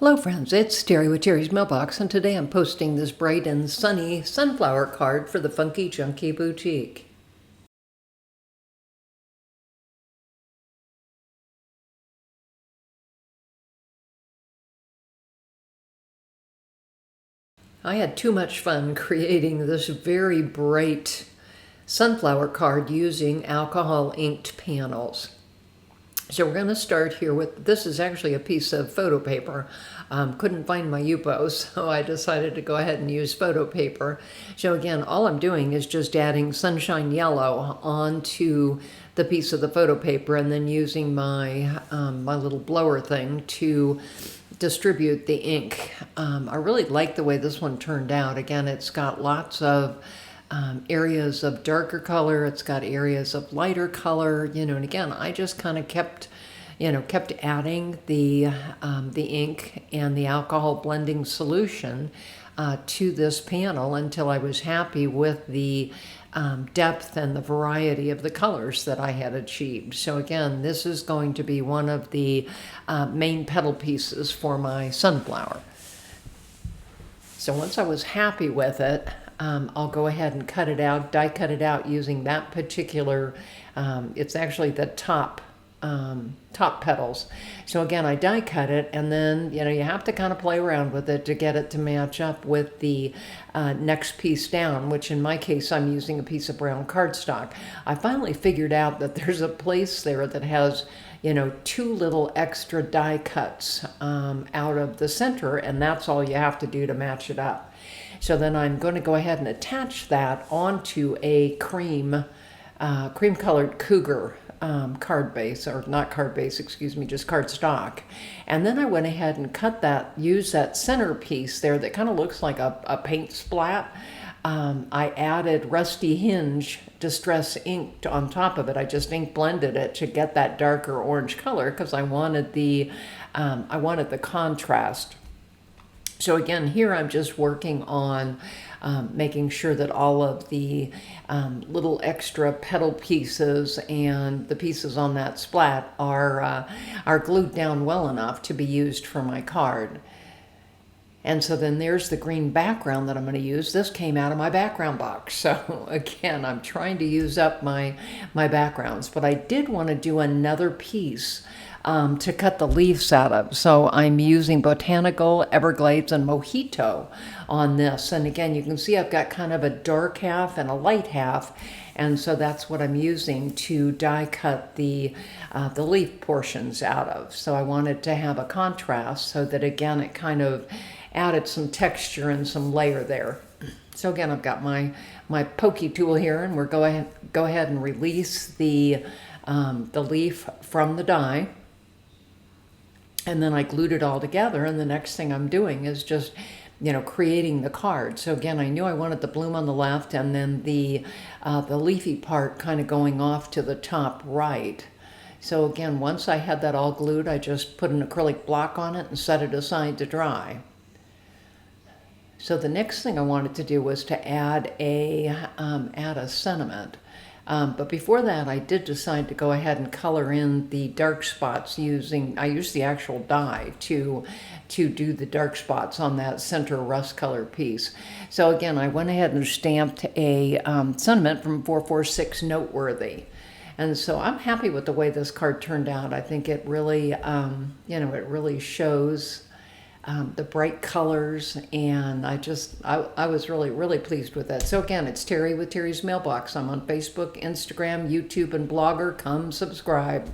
Hello friends, it's Terry with Terry's Mailbox, and today I'm posting this bright and sunny sunflower card for the Funkie Junkie Boutique. I had too much fun creating this very bright sunflower card using alcohol inked panels. So we're going to start here with, this is actually a piece of photo paper. Couldn't find my Yupo, so I decided to go ahead and use photo paper. So again, all I'm doing is just adding sunshine yellow onto the piece of the photo paper and then using my, my little blower thing to distribute the ink. I really like the way this one turned out. Again, it's got lots of areas of darker color, it's got areas of lighter color, and again, I just kind of kept adding the ink and the alcohol blending solution to this panel until I was happy with the depth and the variety of the colors that I had achieved. So again, this is going to be one of the main petal pieces for my sunflower. So once I was happy with it, I'll go ahead and cut it out, die cut it out using that particular, it's actually the top petals. So again, I die cut it, and then, you have to kind of play around with it to get it to match up with the next piece down, which in my case, I'm using a piece of brown cardstock. I finally figured out that there's a place there that has two little extra die cuts out of the center, and that's all you have to do to match it up. So then I'm going to go ahead and attach that onto a cream colored cougar card base, or not card base, excuse me, just cardstock. And then I went ahead and used that center piece there that kind of looks like a paint splat. I added Rusty Hinge Distress ink on top of it. I just ink blended it to get that darker orange color because I wanted the contrast. So again, here I'm just working on making sure that all of the little extra petal pieces and the pieces on that splat are glued down well enough to be used for my card. And so then there's the green background that I'm going to use. This came out of my background box. So again, I'm trying to use up my backgrounds, but I did want to do another piece to cut the leaves out of. So I'm using Botanical, Everglades, and Mojito on this. And again, you can see I've got kind of a dark half and a light half. And so that's what I'm using to die cut the leaf portions out of. So I wanted to have a contrast so that again, it kind of added some texture and some layer there. So again, I've got my pokey tool here, and we're go ahead and release the leaf from the die. And then I glued it all together, and the next thing I'm doing is just, creating the card. So again, I knew I wanted the bloom on the left, and then the leafy part kind of going off to the top right. So again, once I had that all glued, I just put an acrylic block on it and set it aside to dry. So the next thing I wanted to do was to add a sentiment. But before that, I did decide to go ahead and color in the dark spots I used the actual die to do the dark spots on that center rust color piece. So again, I went ahead and stamped a sentiment from 446 Noteworthy. And so I'm happy with the way this card turned out. I think it really, it really shows the bright colors, and I was really, really pleased with that. So again, it's Terry with Terry's Mailbox. I'm on Facebook, Instagram, YouTube, and Blogger. Come subscribe.